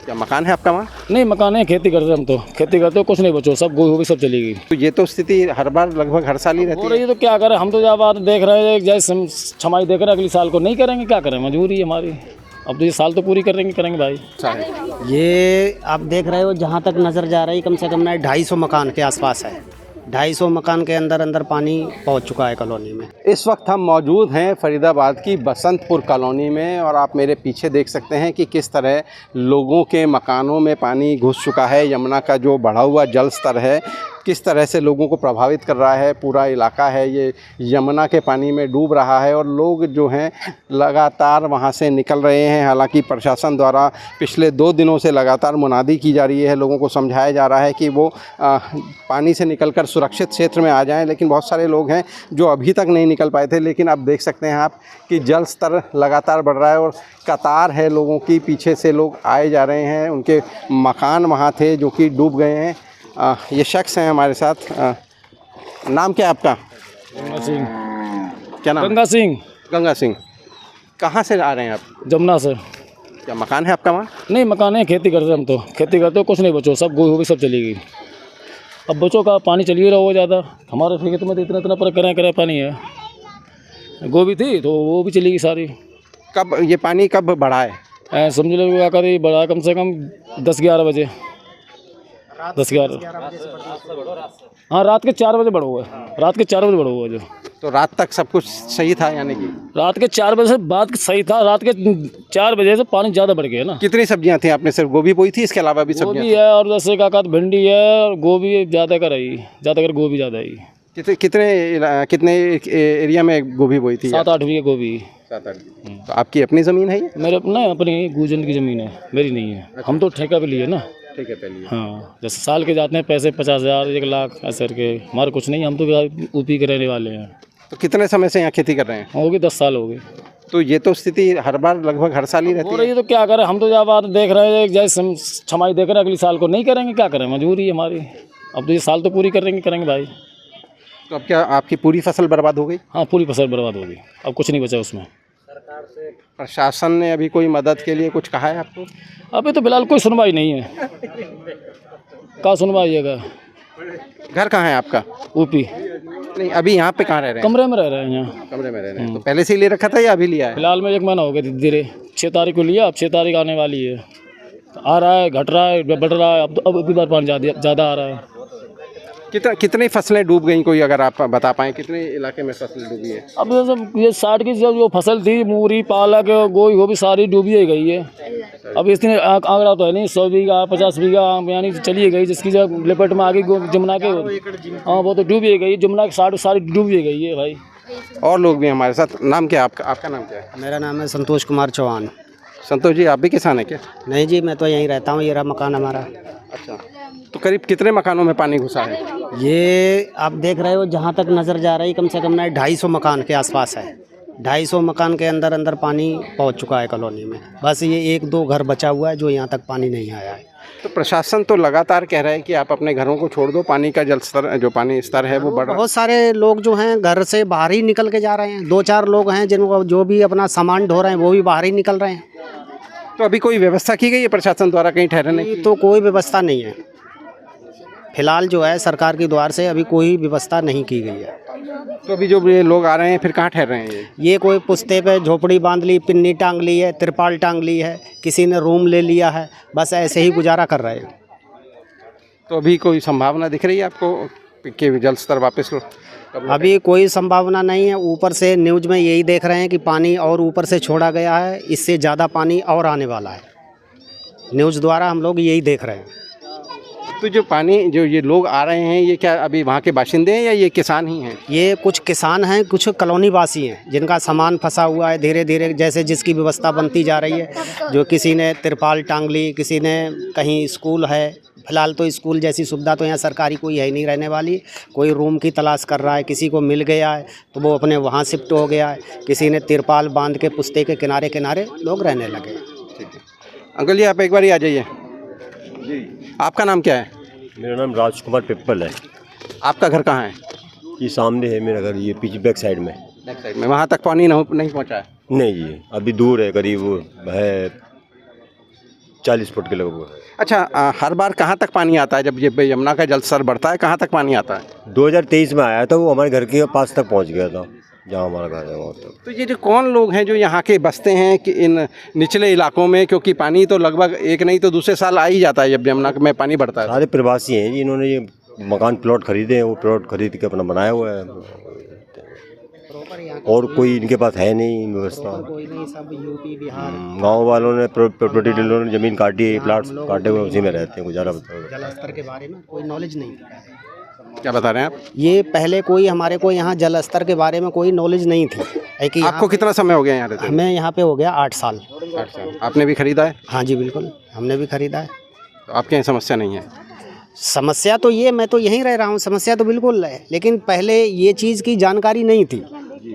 क्या मकान है आपका वहाँ? नहीं मकान है, खेती करते हम तो खेती करते हो, कुछ नहीं बचो, सब गोभी भी सब चली गई। तो ये तो स्थिति हर बार लगभग हर साल ही हो रहती रही है। है तो क्या करें, हम तो जब बात देख रहे हैं जैसे छमाई देख रहे हैं, अगली साल को नहीं करेंगे, क्या करें, मजबूरी है हमारी। अब तो ये साल तो पूरी करेंगे भाई। ये आप देख रहे हो, जहाँ तक नज़र जा रही कम से कम ना 250 मकान के आसपास है। 250 मकान के अंदर पानी पहुँच चुका है कॉलोनी में। इस वक्त हम मौजूद हैं फरीदाबाद की बसंतपुर कॉलोनी में और आप मेरे पीछे देख सकते हैं कि किस तरह लोगों के मकानों में पानी घुस चुका है। यमुना का जो बढ़ा हुआ जल स्तर है किस तरह से लोगों को प्रभावित कर रहा है। पूरा इलाका है ये यमुना के पानी में डूब रहा है और लोग जो हैं लगातार वहाँ से निकल रहे हैं। हालांकि प्रशासन द्वारा पिछले 2 दिनों से लगातार मुनादी की जा रही है, लोगों को समझाया जा रहा है कि वो पानी से निकलकर सुरक्षित क्षेत्र में आ जाएं, लेकिन बहुत सारे लोग हैं जो अभी तक नहीं निकल पाए थे। लेकिन अब देख सकते हैं आप कि जल स्तर लगातार बढ़ रहा है और कतार है लोगों की, पीछे से लोग आए जा रहे हैं। उनके मकान वहाँ थे जो कि डूब गए हैं। ये शख्स हैं हमारे साथ। नाम क्या है आपका? गंगा सिंह। क्या नाम? गंगा सिंह। गंगा सिंह। कहाँ से आ रहे हैं आप? जमुना से। क्या मकान है आपका वहाँ? नहीं मकान है, खेती करते हम तो खेती करते हो, कुछ नहीं बचो, सब गोभी भी सब चली गई। अब बचो का पानी चलिए रहा हो ज़्यादा, हमारे खेत में तो इतना पर करें पानी है। गोभी थी तो वो भी चली गई सारी। कब ये पानी कब बढ़ा है? समझ लो आकर ये बढ़ा कम से कम 10-11 बजे। 10-11 हाँ, रात के 4 बजे बढ़ा हुआ है। रात के 4 बजे बढ़ा हुआ है जो। तो रात तक सब कुछ सही था यानी कि? रात के 4 बजे से बात सही था, रात के 4 बजे से पानी ज़्यादा बढ़ गया ना। कितनी सब्जियां थी? आपने सिर्फ गोभी बोई थी, इसके अलावा भी सब्जियां गोभी थी? है और जैसे का भिंडी है और गोभी ज़्यादा कर रही, ज़्यादातर गोभी ज़्यादा ही। कितने एरिया में गोभी बोई थी? 7-8 बीघे गोभी। 7-8। तो आपकी अपनी ज़मीन है ये? मेरे अपनी गुजन की ज़मीन है, मेरी नहीं है। हम तो ठेका पे लिए ना। ठीक है, पहले। हाँ, जैसे साल के जाते हैं पैसे 50,000 1 लाख ऐसे करके, हमारे कुछ नहीं, हम तो यूपी के रहने वाले हैं। तो कितने समय से यहाँ खेती कर रहे हैं? हो गए 10 साल हो गए। तो ये तो स्थिति हर बार लगभग हर साल ही रहती हो रही है तो क्या करें, हम तो जब बात देख रहे हैं जैसे छमाई देख रहे हैं, अगली साल को नहीं करेंगे, क्या करें, मजबूरी है हमारी। अब तो ये साल तो पूरी करेंगे भाई। तो अब क्या आपकी पूरी फसल बर्बाद हो गई? हाँ, पूरी फसल बर्बाद होगी, अब कुछ नहीं बचा उसमें। प्रशासन ने अभी कोई मदद के लिए कुछ कहा है आपको? अभी तो फिलहाल कोई सुनवाई नहीं है। क्या सुनवाई है? घर कहाँ है आपका? यूपी। नहीं, अभी यहाँ पे कहाँ रह रहे हैं? कमरे में रह रहे हैं यहाँ। कमरे में रह रहे हैं। तो पहले से ही ले रखा था या अभी लिया है? फिलहाल में 1 महीना हो गया, धीरे 6 तारीख को लिया, अब 6 तारीख आने वाली है। आ रहा है, घट रहा है, बढ़ रहा है। अब तो अभी बार पानी ज़्यादा आ रहा है। कितनी फसलें डूब गई, कोई अगर आप बता पाएँ कितने इलाके में फसलें डूबी है? अब ये 60 की जो फसल थी, मूरी पालक गोई वो भी सारी डूबी ही गई है। अब इसने आंकड़ा तो है नहीं, 100 बीघा 50 बीघा यानी चली गई, जिसकी जब लिपट में आ गई जमुना के। हाँ, वो तो डूब ही गई, जमुना की सारी डूब ही गई है भाई। और लोग भी हमारे साथ। नाम क्या है आपका नाम क्या है? मेरा नाम है संतोष कुमार चौहान। संतोष जी, आप भी किसान हैं क्या? नहीं जी, मैं तो यहीं रहता हूँ, ये रहा मकान हमारा। अच्छा, तो करीब कितने मकानों में पानी घुसा है? ये आप देख रहे हो, जहाँ तक नज़र जा रही कम से कम ना 250 मकान के आसपास है। 250 मकान के अंदर पानी पहुँच चुका है कॉलोनी में। बस ये 1-2 घर बचा हुआ है जो यहाँ तक पानी नहीं आया है। तो प्रशासन तो लगातार कह रहा है कि आप अपने घरों को छोड़ दो, पानी का जल स्तर जो पानी स्तर है वो बढ़ रहा है। बहुत सारे लोग जो हैं घर से बाहर ही निकल के जा रहे हैं। 2-4 लोग हैं जिनको जो भी अपना सामान ढो रहे हैं वो भी बाहर ही निकल रहे हैं। तो अभी कोई व्यवस्था की गई है प्रशासन द्वारा कहीं ठहरने की? तो कोई व्यवस्था नहीं है फिलहाल, जो है सरकार के द्वार से अभी कोई व्यवस्था नहीं की गई है। तो अभी जो ये लोग आ रहे हैं फिर कहाँ ठहर रहे हैं? ये कोई पुश्ते पे झोपड़ी बांध ली, पिन्नी टांग ली है, तिरपाल टांग ली है, किसी ने रूम ले लिया है, बस ऐसे ही गुजारा कर रहे हैं। तो अभी कोई संभावना दिख रही है आपको कि जल स्तर वापस लो? अभी कोई संभावना नहीं है। ऊपर से न्यूज़ में यही देख रहे हैं कि पानी और ऊपर से छोड़ा गया है, इससे ज़्यादा पानी और आने वाला है। न्यूज़ द्वारा हम लोग यही देख रहे हैं। तो जो पानी जो ये लोग आ रहे हैं, ये क्या अभी वहाँ के बाशिंदे हैं या ये किसान ही हैं? ये कुछ किसान हैं, कुछ कॉलोनी वासी हैं जिनका सामान फंसा हुआ है। धीरे धीरे जैसे जिसकी व्यवस्था बनती जा रही है, जो किसी ने तिरपाल टांग ली, किसी ने कहीं स्कूल है। फिलहाल तो स्कूल जैसी सुविधा तो यहाँ सरकारी कोई है ही नहीं रहने वाली। कोई रूम की तलाश कर रहा है, किसी को मिल गया है तो वो अपने वहाँ शिफ्ट हो गया है। किसी ने तिरपाल बांध के पुश्ते के किनारे किनारे लोग रहने लगे। ठीक है अंकल जी, आप एक बार ही आ जाइए जी। आपका नाम क्या है? मेरा नाम राजकुमार पिप्पल है। आपका घर कहाँ है? ये सामने है मेरा घर, ये पीछे बैक साइड में। बैक साइड में? वहाँ तक पानी नहीं पहुँचा है? नहीं जी, अभी दूर है, करीब है 40 फुट के लगभग है। अच्छा, हर बार कहाँ तक पानी आता है जब ये यमुना का जल स्तर बढ़ता है, कहाँ तक पानी आता है? 2023 में आया था, वो हमारे घर के पास तक पहुंच गया था, जहाँ हमारा घर है वहाँ तक। तो ये जो कौन लोग हैं जो यहाँ के बसते हैं कि इन निचले इलाकों में, क्योंकि पानी तो लगभग एक नहीं तो दूसरे साल आ ही जाता है जब यमुना में पानी बढ़ता है? सारे प्रवासी हैं जी, इन्होंने ये मकान प्लॉट खरीदे हैं, वो प्लॉट खरीद के अपना बनाया हुआ है, और कोई इनके पास है नहीं व्यवस्था। कोई नहीं, सब यूपी बिहार गांव वालों ने प्रॉपर्टी डीलरों ने ज़मीन काटी है, प्लाट्स काटे हुए उसी में रहते हैं, गुजारा बताओ। जल स्तर के बारे में कोई नॉलेज नहीं था। क्या बता रहे हैं आप? ये पहले कोई हमारे को यहाँ जल स्तर के बारे में कोई नॉलेज नहीं थी। है कि आपको कितना समय हो गया यहाँ रहते? हमें यहाँ पे हो गया 8 साल। 8 साल। आपने भी खरीदा है? हाँ जी बिल्कुल, हमने भी खरीदा है। तो आपके यहाँ समस्या नहीं है? समस्या तो ये, मैं तो यहीं रह रहा हूँ, समस्या तो बिल्कुल है, लेकिन पहले ये चीज़ की जानकारी नहीं थी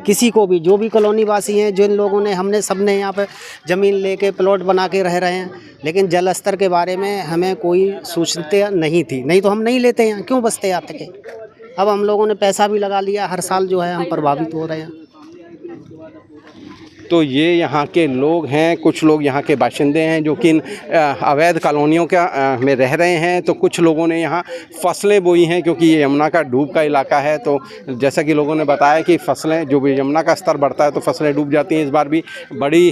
किसी को भी। जो भी कॉलोनी वासी हैं, जिन लोगों ने, हमने सबने यहाँ पे ज़मीन लेके प्लॉट बना के रह रहे हैं, लेकिन जल स्तर के बारे में हमें कोई सूचना नहीं थी। नहीं तो हम नहीं लेते यहाँ, क्यों बसते आते के। अब हम लोगों ने पैसा भी लगा लिया, हर साल जो है हम प्रभावित हो रहे हैं। तो ये यहाँ के लोग हैं, कुछ लोग यहाँ के बाशिंदे हैं जो कि इन अवैध कॉलोनियों में रह रहे हैं। तो कुछ लोगों ने यहाँ फसलें बोई हैं, क्योंकि ये यमुना का डूब का इलाका है। तो जैसा कि लोगों ने बताया कि फसलें, जो भी यमुना का स्तर बढ़ता है तो फसलें डूब जाती हैं। इस बार भी बड़ी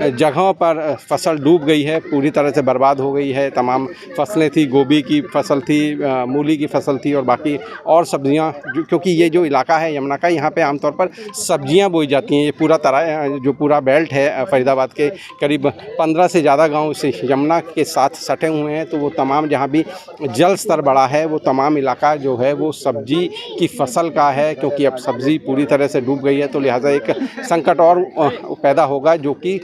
जगहों पर फसल डूब गई है, पूरी तरह से बर्बाद हो गई है। तमाम फसलें थी, गोभी की फसल थी, मूली की फसल थी और बाकी और सब्जियाँ, क्योंकि ये जो इलाका है यमुना का, यहाँ पर आमतौर पर सब्जियाँ बोई जाती हैं। ये पूरा तरह जो पूरा बेल्ट है फरीदाबाद के, करीब 15 से ज़्यादा गांव इस यमुना के साथ सटे हुए हैं। तो वो तमाम, जहां भी जल स्तर बढ़ा है, वो तमाम इलाका जो है वो सब्जी की फसल का है, क्योंकि अब सब्ज़ी पूरी तरह से डूब गई है। तो लिहाजा एक संकट और पैदा होगा, जो कि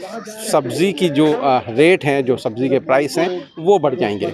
सब्ज़ी की जो रेट हैं, जो सब्ज़ी के प्राइस हैं, वो बढ़ जाएंगे।